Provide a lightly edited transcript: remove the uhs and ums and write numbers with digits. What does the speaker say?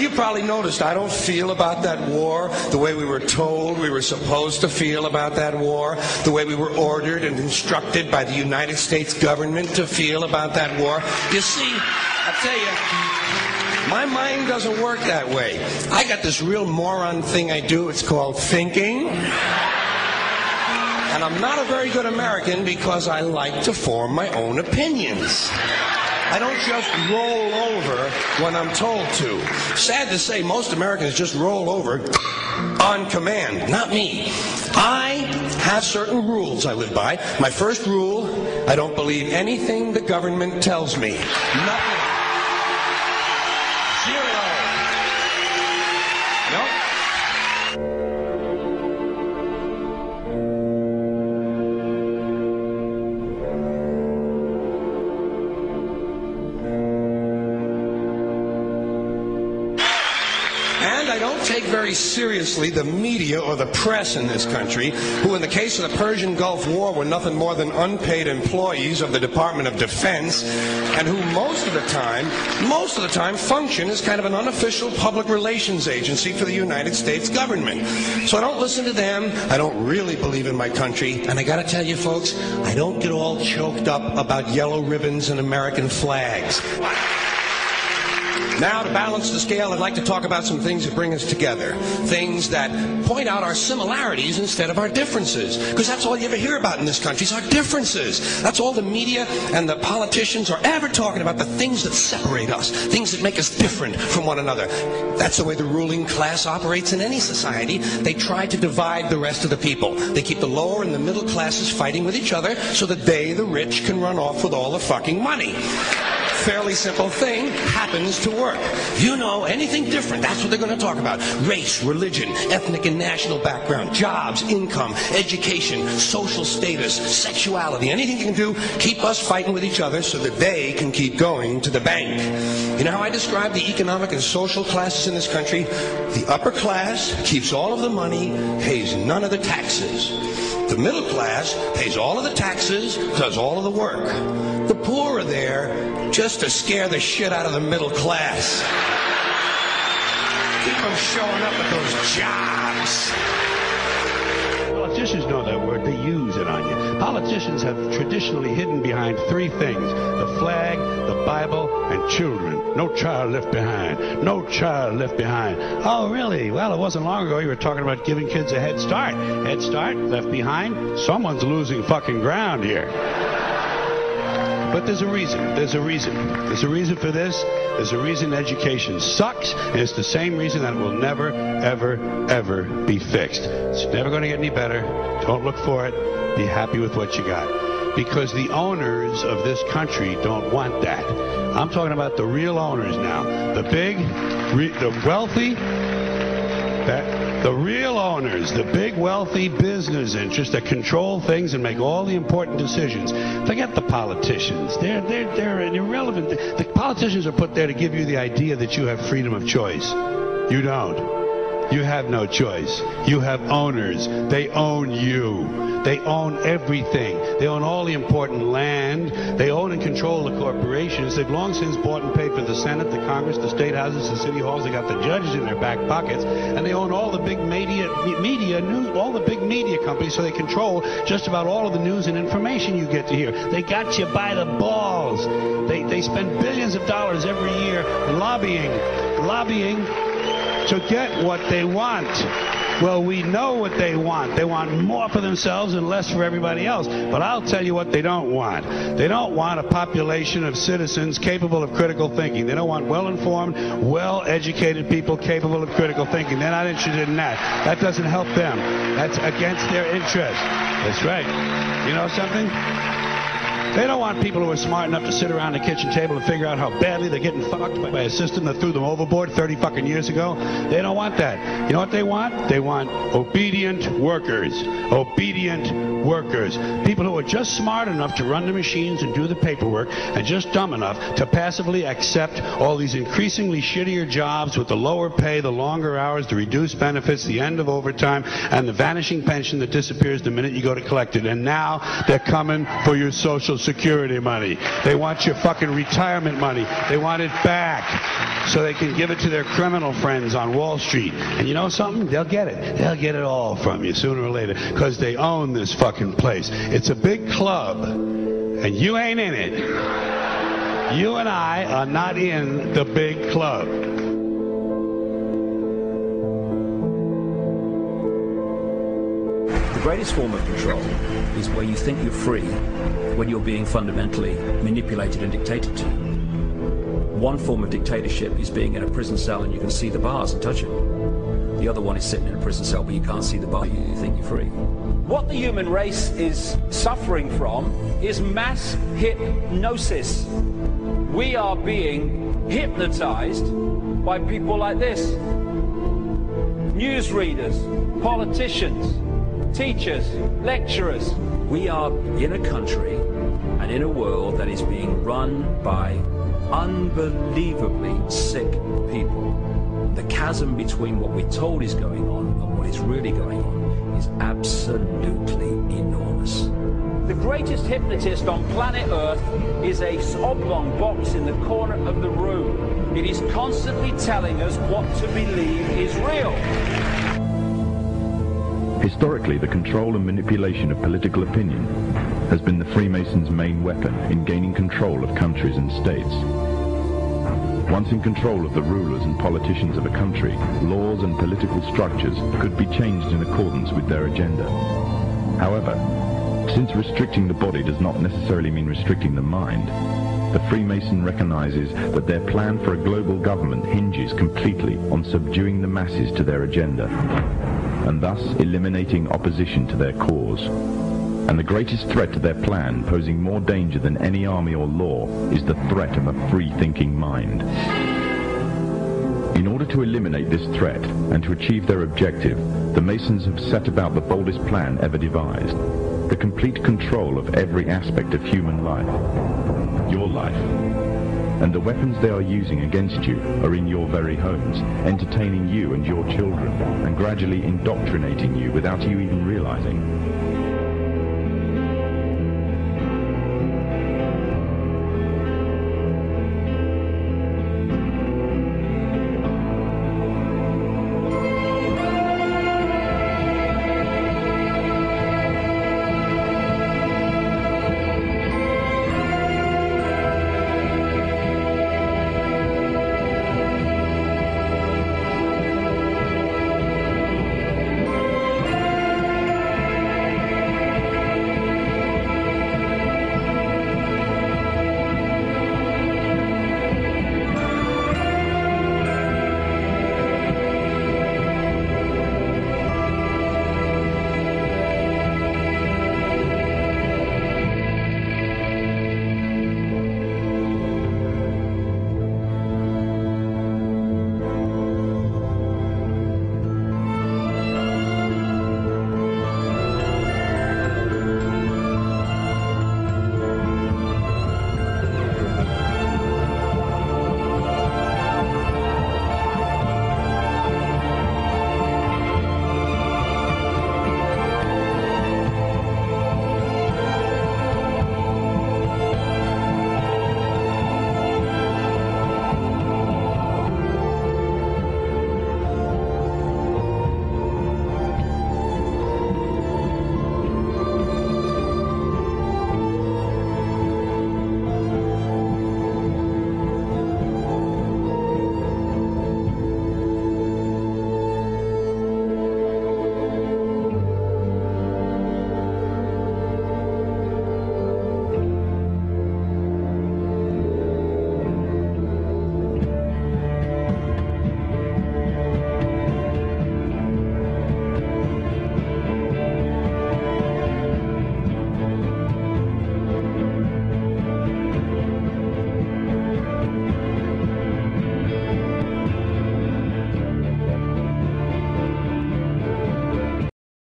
you probably noticed I don't feel about that war the way we were told we were supposed to feel about that war, the way we were ordered and instructed by the United States government to feel about that war. You see, I tell you, my mind doesn't work that way. I got this real moron thing I do. It's called thinking. And I'm not a very good American because I like to form my own opinions. I don't just roll over when I'm told to. Sad to say, most Americans just roll over on command. Not me. I have certain rules I live by. My first rule, I don't believe anything the government tells me. Nothing. Zero. Nope. Take very seriously the media or the press in this country, who in the case of the Persian Gulf War were nothing more than unpaid employees of the Department of Defense, and who most of the time function as kind of an unofficial public relations agency for the United States government. So I don't listen to them. I don't really believe in my country, and I gotta tell you folks, I don't get all choked up about yellow ribbons and American flags. Now, to balance the scale, I'd like to talk about some things that bring us together. Things that point out our similarities instead of our differences. Because that's all you ever hear about in this country is our differences. That's all the media and the politicians are ever talking about, the things that separate us, things that make us different from one another. That's the way the ruling class operates in any society. They try to divide the rest of the people. They keep the lower and the middle classes fighting with each other so that they, the rich, can run off with all the fucking money. Fairly simple thing happens to work. You know, anything different, that's what they're going to talk about. Race, religion, ethnic and national background, jobs, income, education, social status, sexuality, anything you can do, keep us fighting with each other so that they can keep going to the bank. You know how I describe the economic and social classes in this country? The upper class keeps all of the money, pays none of the taxes. The middle class pays all of the taxes, does all of the work. The poor are there just to scare the shit out of the middle class. Keep them showing up at those jobs. Politicians know that word. They use it on you. Politicians have traditionally hidden behind three things: the flag, the Bible, and children. No child left behind. No child left behind. Oh, really? Well, it wasn't long ago you were talking about giving kids a head start. Head start, left behind? Someone's losing fucking ground here. But there's a reason. There's a reason. There's a reason for this. There's a reason education sucks, and it's the same reason that it will never, ever, ever be fixed. It's never going to get any better. Don't look for it. Be happy with what you got. Because the owners of this country don't want that. I'm talking about the real owners now. The big, the wealthy, the real owners, the big wealthy business interests that control things and make all the important decisions. Forget the politicians. They're irrelevant. The politicians are put there to give you the idea that you have freedom of choice. You don't. You have no choice. You have owners. They own you. They own everything. They own all the important land. They own and control the corporations. They've long since bought and paid for the Senate, the Congress, the state houses, the city halls. They got the judges in their back pockets, and they own all the big media news, all the big media companies. So they control just about all of the news and information you get to hear. They got you by the balls. They spend billions of dollars every year lobbying to get what they want. Well, we know what they want. They want more for themselves and less for everybody else. But I'll tell you what they don't want. They don't want a population of citizens capable of critical thinking. They don't want well-informed, well-educated people capable of critical thinking. They're not interested in that. That doesn't help them. That's against their interest. That's right. You know something? They don't want people who are smart enough to sit around the kitchen table and figure out how badly they're getting fucked by a system that threw them overboard 30 fucking years ago. They don't want that. You know what they want? They want obedient workers. Obedient workers. People who are just smart enough to run the machines and do the paperwork and just dumb enough to passively accept all these increasingly shittier jobs with the lower pay, the longer hours, the reduced benefits, the end of overtime, and the vanishing pension that disappears the minute you go to collect it. And now they're coming for your Social Social Security money. They want your fucking retirement money. They want it back so they can give it to their criminal friends on Wall Street. And you know something? They'll get it. They'll get it all from you sooner or later because they own this fucking place. It's a big club, and you ain't in it. You and I are not in the big club. The greatest form of control is where you think you're free when you're being fundamentally manipulated and dictated to. One form of dictatorship is being in a prison cell and you can see the bars and touch it. The other one is sitting in a prison cell but you can't see the bar, you think you're free. What the human race is suffering from is mass hypnosis. We are being hypnotized by people like this. Newsreaders, politicians, teachers, lecturers. We are in a country and in a world that is being run by unbelievably sick people. The chasm between what we're told is going on and what is really going on is absolutely enormous. The greatest hypnotist on planet Earth is a oblong box in the corner of the room. It is constantly telling us what to believe is real. Historically, the control and manipulation of political opinion has been the Freemasons' main weapon in gaining control of countries and states. Once in control of the rulers and politicians of a country, laws and political structures could be changed in accordance with their agenda. However, since restricting the body does not necessarily mean restricting the mind, the Freemason recognizes that their plan for a global government hinges completely on subduing the masses to their agenda, and thus eliminating opposition to their cause. And the greatest threat to their plan, posing more danger than any army or law, is the threat of a free-thinking mind. In order to eliminate this threat and to achieve their objective, the Masons have set about the boldest plan ever devised: the complete control of every aspect of human life, your life. And the weapons they are using against you are in your very homes, entertaining you and your children, and gradually indoctrinating you without you even realizing.